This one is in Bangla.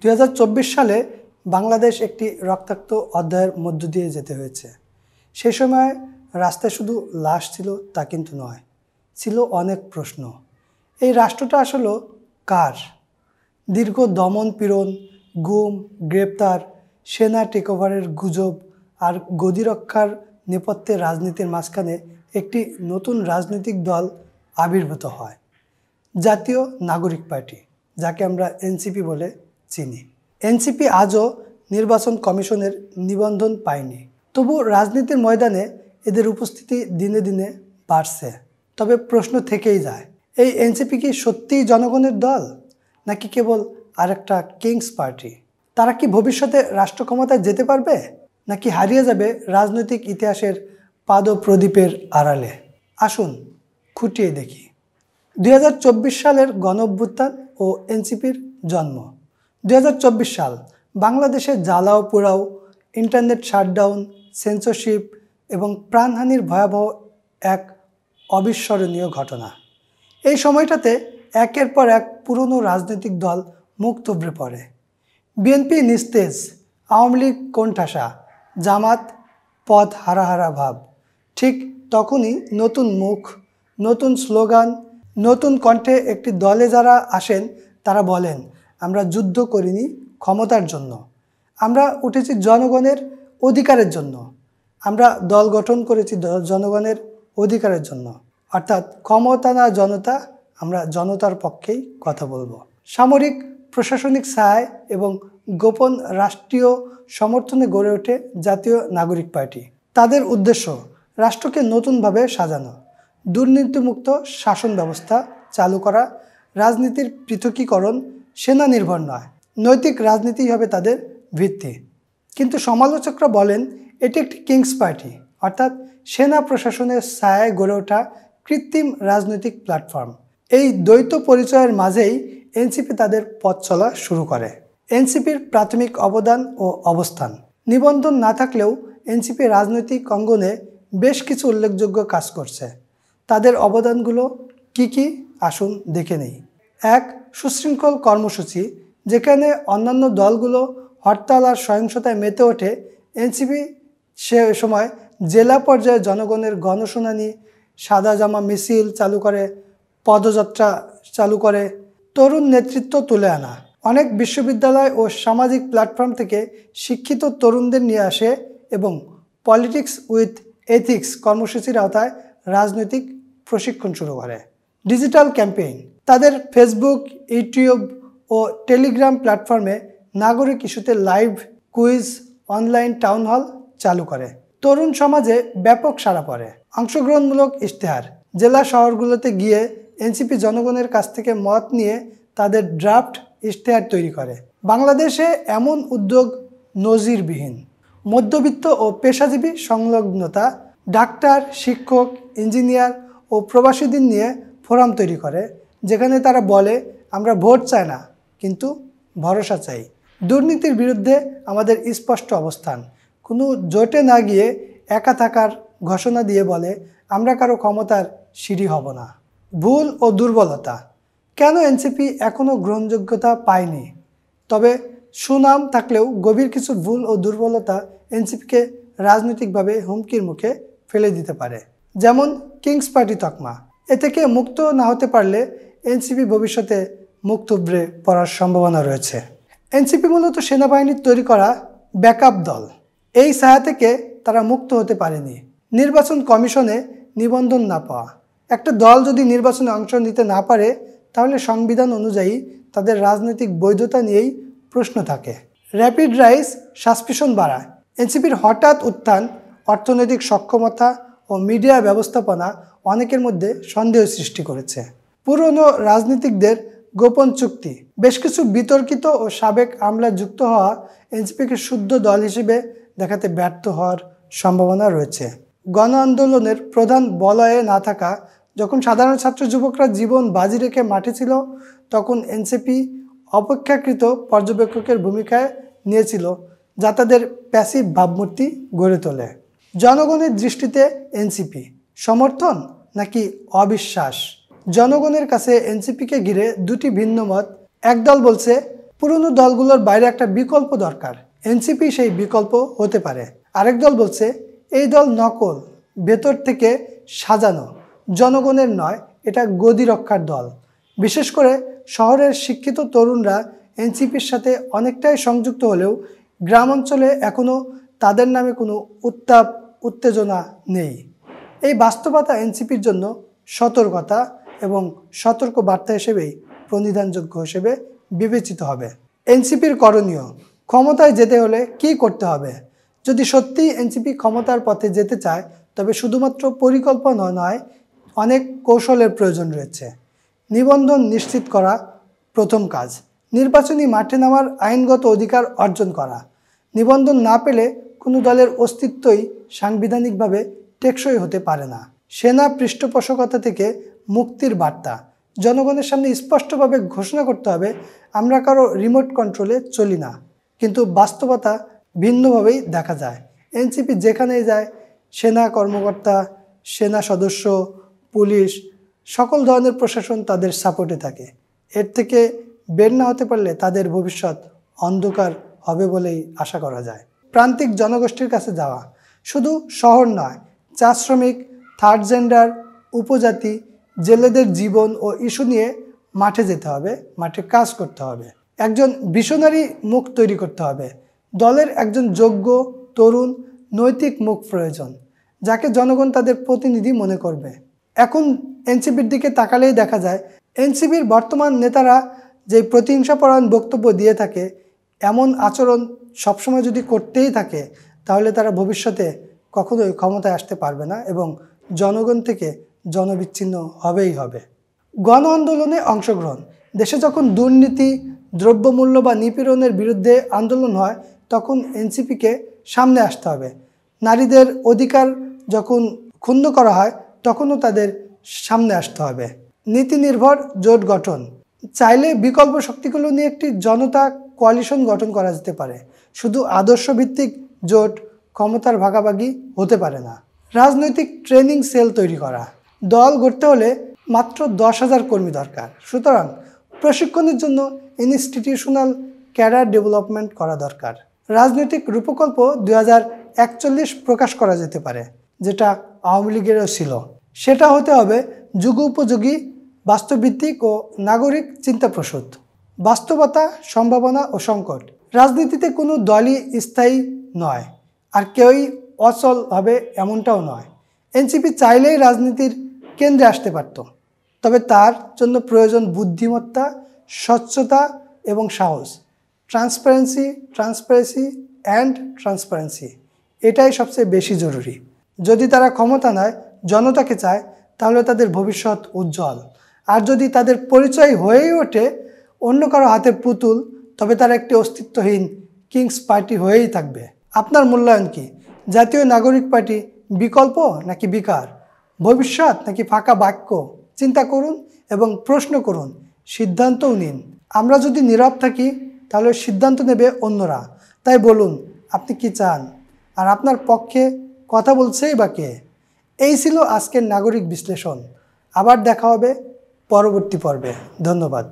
2024 সালে বাংলাদেশ একটি রক্তাক্ত অধ্যায়ের মধ্য দিয়ে যেতে হয়েছে। সেই সময় রাস্তায় শুধু লাশ ছিল তা কিন্তু নয়, ছিল অনেক প্রশ্ন। এই রাষ্ট্রটা আসলে কার? দীর্ঘ দমন পীড়ন, গুম, গ্রেপ্তার, সেনা টেকওভারের গুজব আর গদি রক্ষার নেপথ্যে রাজনীতির মাঝখানে একটি নতুন রাজনৈতিক দল আবির্ভূত হয়, জাতীয় নাগরিক পার্টি, যাকে আমরা এনসিপি বলে চিনি। এনসিপি আজও নির্বাচন কমিশনের নিবন্ধন পায়নি, তবু রাজনীতির ময়দানে এদের উপস্থিতি দিনে দিনে বাড়ছে। তবে প্রশ্ন থেকেই যায়, এই এনসিপি কি সত্যিই জনগণের দল, নাকি কেবল আরেকটা কিংস পার্টি? তারা কি ভবিষ্যতে রাষ্ট্র ক্ষমতায় যেতে পারবে, নাকি হারিয়ে যাবে রাজনৈতিক ইতিহাসের পাদপ্রদীপের আড়ালে? আসুন খুঁটিয়ে দেখি। 2024 সালের গণঅভ্যুত্থান ও এনসিপির জন্ম। 2024 সাল বাংলাদেশে জ্বালাও পোড়াও, ইন্টারনেট শাটডাউন, সেন্সরশিপ এবং প্রাণহানির ভয়াবহ এক অবিস্মরণীয় ঘটনা। এই সময়টাতে একের পর এক পুরনো রাজনৈতিক দল মুখ থুবড়ে পড়ে। বিএনপি নিস্তেজ, আওয়ামী লীগ কোণঠাসা, জামাত পথ হারাহারা ভাব। ঠিক তখনই নতুন মুখ, নতুন স্লোগান, নতুন কণ্ঠে একটি দলে যারা আসেন তারা বলেন, আমরা যুদ্ধ করিনি ক্ষমতার জন্য, আমরা উঠেছি জনগণের অধিকারের জন্য, আমরা দল গঠন করেছি জনগণের অধিকারের জন্য। অর্থাৎ ক্ষমতা না জনতা, আমরা জনতার পক্ষেই কথা বলবো। সামরিক প্রশাসনিক ছায় এবং গোপন রাষ্ট্রীয় সমর্থনে গড়ে ওঠে জাতীয় নাগরিক পার্টি। তাদের উদ্দেশ্য রাষ্ট্রকে নতুনভাবে সাজানো, দুর্নীতিমুক্ত শাসন ব্যবস্থা চালু করা, রাজনীতির পৃথকীকরণ, সেনা নির্ভর নয়, নৈতিক রাজনীতি হবে তাদের ভিত্তি। কিন্তু সমালোচকরা বলেন এটি একটি কিংস পার্টি, অর্থাৎ সেনা প্রশাসনের ছায়ায় গড়ে ওঠা কৃত্রিম রাজনৈতিক প্ল্যাটফর্ম। এই দ্বৈত পরিচয়ের মাঝেই এনসিপি তাদের পথ চলা শুরু করে। এনসিপির প্রাথমিক অবদান ও অবস্থান। নিবন্ধন না থাকলেও এনসিপি রাজনৈতিক অঙ্গনে বেশ কিছু উল্লেখযোগ্য কাজ করছে। তাদের অবদানগুলো কি কি আসুন দেখে নেই। 1. সুশৃঙ্খল কর্মসূচি। যেখানে অন্যান্য দলগুলো হরতাল আর সহিংসতায় মেতে ওঠে, এনসিপি সে সময় জেলা পর্যায়ে জনগণের গণশুনানি, সাদা জামা মিছিল চালু করে, পদযাত্রা চালু করে, তরুণ নেতৃত্ব তুলে আনা। অনেক বিশ্ববিদ্যালয় ও সামাজিক প্ল্যাটফর্ম থেকে শিক্ষিত তরুণদের নিয়ে আসে এবং পলিটিক্স উইথ এথিক্স কর্মসূচির আওতায় রাজনৈতিক প্রশিক্ষণ শুরু করে। Digital campaign. তাদের ফেসবুক, ইউটিউব ও টেলিগ্রাম প্ল্যাটফর্মে নাগরিক ইস্যুতে live quiz, online town hall চালু করে। তরুণ সমাজে ব্যাপক সাড়া পড়ে। অংশগ্রহণমূলক ইশতেহার। জেলা শহরগুলোতে গিয়ে এনসিপি জনগণের কাছ থেকে মত নিয়ে তাদের ড্রাফট ইশতেহার তৈরি করে। বাংলাদেশে এমন উদ্যোগ নজিরবিহীন। মধ্যবিত্ত ও পেশাজীবী সংলগ্নতা। ডাক্তার, শিক্ষক, ইঞ্জিনিয়ার ও প্রবাসীদের নিয়ে ফোরাম তৈরি করে, যেখানে তারা বলে, আমরা ভোট চাই না, কিন্তু ভরসা চাই। দুর্নীতির বিরুদ্ধে আমাদের স্পষ্ট অবস্থান। কোনো জোটে না গিয়ে একা থাকার ঘোষণা দিয়ে বলে, আমরা কারো ক্ষমতার সিঁড়ি হব না। ভুল ও দুর্বলতা। কেন এনসিপি এখনও গ্রহণযোগ্যতা পায়নি? তবে সুনাম থাকলেও গভীর কিছু ভুল ও দুর্বলতা এনসিপিকে রাজনৈতিকভাবে হুমকির মুখে ফেলে দিতে পারে। যেমন কিংস পার্টি তকমা। এ থেকে মুক্ত না হতে পারলে এনসিপি ভবিষ্যতে মুখ থুবড়ে পড়ার সম্ভাবনা রয়েছে। এনসিপি মূলত সেনাবাহিনীর তৈরি করা ব্যাকআপ দল। এই ছায়া থেকে তারা মুক্ত হতে পারেনি। নির্বাচন কমিশনে নিবন্ধন না পাওয়া। একটা দল যদি নির্বাচনে অংশ নিতে না পারে, তাহলে সংবিধান অনুযায়ী তাদের রাজনৈতিক বৈধতা নিয়েই প্রশ্ন থাকে। র্যাপিড রাইজ সাসপিশন বাড়ায়। এনসিপির হঠাৎ উত্থান, অর্থনৈতিক সক্ষমতা ও মিডিয়া ব্যবস্থাপনা অনেকের মধ্যে সন্দেহ সৃষ্টি করেছে। পুরনো রাজনীতিকদের গোপন চুক্তি। বেশ কিছু বিতর্কিত ও সাবেক আমলা যুক্ত হওয়া এনসিপিকে শুদ্ধ দল হিসেবে দেখাতে ব্যর্থ হওয়ার সম্ভাবনা রয়েছে। গণ আন্দোলনের প্রধান বলয়ে না থাকা। যখন সাধারণ ছাত্র যুবকরা জীবন বাজি রেখে মাঠে ছিল, তখন এনসিপি অপেক্ষাকৃত পর্যবেক্ষকের ভূমিকায় নিয়েছিল, যা তাদের প্যাসিভ ভাবমূর্তি গড়ে তোলে। জনগণের দৃষ্টিতে এনসিপি সমর্থন নাকি অবিশ্বাস? জনগণের কাছে এনসিপিকে ঘিরে দুটি ভিন্ন মত। একদল বলছে পুরনো দলগুলোর বাইরে একটা বিকল্প দরকার। এনসিপি সেই বিকল্প হতে পারে। আরেক দল বলছে এই দল নকল, ভেতর থেকে সাজানো, জনগণের নয়, এটা গদি রক্ষার দল। বিশেষ করে শহরের শিক্ষিত তরুণরা এনসিপির সাথে অনেকটাই সংযুক্ত হলেও গ্রাম অঞ্চলে এখনও তাদের নামে কোনো উত্তাপ উত্তেজনা নেই। এই বাস্তবতা এনসিপির জন্য সতর্কতা এবং সতর্ক বার্তা হিসেবেই প্রণিধানযোগ্য হিসেবে বিবেচিত হবে। এনসিপির করণীয়, ক্ষমতায় যেতে হলে কি করতে হবে? যদি সত্যিই এনসিপি ক্ষমতার পথে যেতে চায় তবে শুধুমাত্র পরিকল্পনা নয়, অনেক কৌশলের প্রয়োজন রয়েছে। নিবন্ধন নিশ্চিত করা প্রথম কাজ। নির্বাচনী মাঠে নামার আইনগত অধিকার অর্জন করা। নিবন্ধন না পেলে কোনো দলের অস্তিত্বই সাংবিধানিকভাবে টেকসই হতে পারে না। সেনা পৃষ্ঠপোষকতা থেকে মুক্তির বার্তা। জনগণের সামনে স্পষ্টভাবে ঘোষণা করতে হবে, আমরা কারো রিমোট কন্ট্রোলে চলি না। কিন্তু বাস্তবতা ভিন্নভাবেই দেখা যায়। এনসিপি যেখানেই যায় সেনা কর্মকর্তা, সেনা সদস্য, পুলিশ, সকল ধরনের প্রশাসন তাদের সাপোর্টে থাকে। এর থেকে বের না হতে পারলে তাদের ভবিষ্যৎ অন্ধকার হবে বলেই আশা করা যায়। প্রান্তিক জনগোষ্ঠীর কাছে যাওয়া, শুধু শহর নয়, চা শ্রমিক, থার্ড জেন্ডার, উপজাতি, জেলেদের জীবন ও ইস্যু নিয়ে মাঠে যেতে হবে, মাঠে কাজ করতে হবে। একজন ভিশনারি মুখ তৈরি করতে হবে। দলের একজন যোগ্য, তরুণ, নৈতিক মুখ প্রয়োজন, যাকে জনগণ তাদের প্রতিনিধি মনে করবে। এখন এনসিপির দিকে তাকালেই দেখা যায় এনসিপির বর্তমান নেতারা যে প্রতিহিংসাপরায়ণ বক্তব্য দিয়ে থাকে, এমন আচরণ সবসময় যদি করতেই থাকে তাহলে তারা ভবিষ্যতে কখনোই ক্ষমতায় আসতে পারবে না এবং জনগণ থেকে জনবিচ্ছিন্ন হবেই হবে। গণ আন্দোলনে অংশগ্রহণ। দেশে যখন দুর্নীতি, দ্রব্যমূল্য বা নিপীড়নের বিরুদ্ধে আন্দোলন হয় তখন এনসিপিকে সামনে আসতে হবে। নারীদের অধিকার যখন ক্ষুণ্ণ করা হয় তখনও তাদের সামনে আসতে হবে। নীতি নির্ভর জোট গঠন। চাইলে বিকল্প শক্তিগুলো নিয়ে একটি জনতা কোয়ালিশন গঠন করা যেতে পারে। শুধু আদর্শভিত্তিক জোট ক্ষমতার ভাগাভাগি হতে পারে না। রাজনৈতিক ট্রেনিং সেল তৈরি করা। দল গড়তে হলে মাত্র 10,000 কর্মী দরকার। সুতরাং প্রশিক্ষণের জন্য ইনস্টিটিউশনাল ক্যাডার ডেভেলপমেন্ট করা দরকার। রাজনৈতিক রূপকল্প 2041 প্রকাশ করা যেতে পারে, যেটা আওয়ামী লীগেরও ছিল। সেটা হতে হবে যুগোপযোগী, বাস্তবভিত্তিক ও নাগরিক চিন্তাপ্রসূত। বাস্তবতা, সম্ভাবনা ও সংকট। রাজনীতিতে কোনো দলই স্থায়ী নয়, আর কেউই অচল হবে এমনটাও নয়। এনসিপি চাইলেই রাজনীতির কেন্দ্রে আসতে পারত, তবে তার জন্য প্রয়োজন বুদ্ধিমত্তা, স্বচ্ছতা এবং সাহস। ট্রান্সপারেন্সি অ্যান্ড ট্রান্সপারেন্সি, এটাই সবচেয়ে বেশি জরুরি। যদি তারা ক্ষমতা নয়, জনতাকে চায়, তাহলে তাদের ভবিষ্যৎ উজ্জ্বল। আর যদি তাদের পরিচয় হয়েই ওঠে অন্য কারো হাতের পুতুল, তবে তারা একটি অস্তিত্বহীন কিংস পার্টি হয়েই থাকবে। আপনার মূল্যায়ন কি? জাতীয় নাগরিক পার্টি বিকল্প নাকি বিকার? ভবিষ্যৎ নাকি ফাঁকা বাক্য? চিন্তা করুন এবং প্রশ্ন করুন, সিদ্ধান্তও নিন। আমরা যদি নীরব থাকি তাহলে সিদ্ধান্ত নেবে অন্যরা। তাই বলুন, আপনি কি চান? আর আপনার পক্ষে কথা বলছেই বা কে? এই ছিল আজকের নাগরিক বিশ্লেষণ। আবার দেখা হবে পরবর্তী পর্বে। ধন্যবাদ।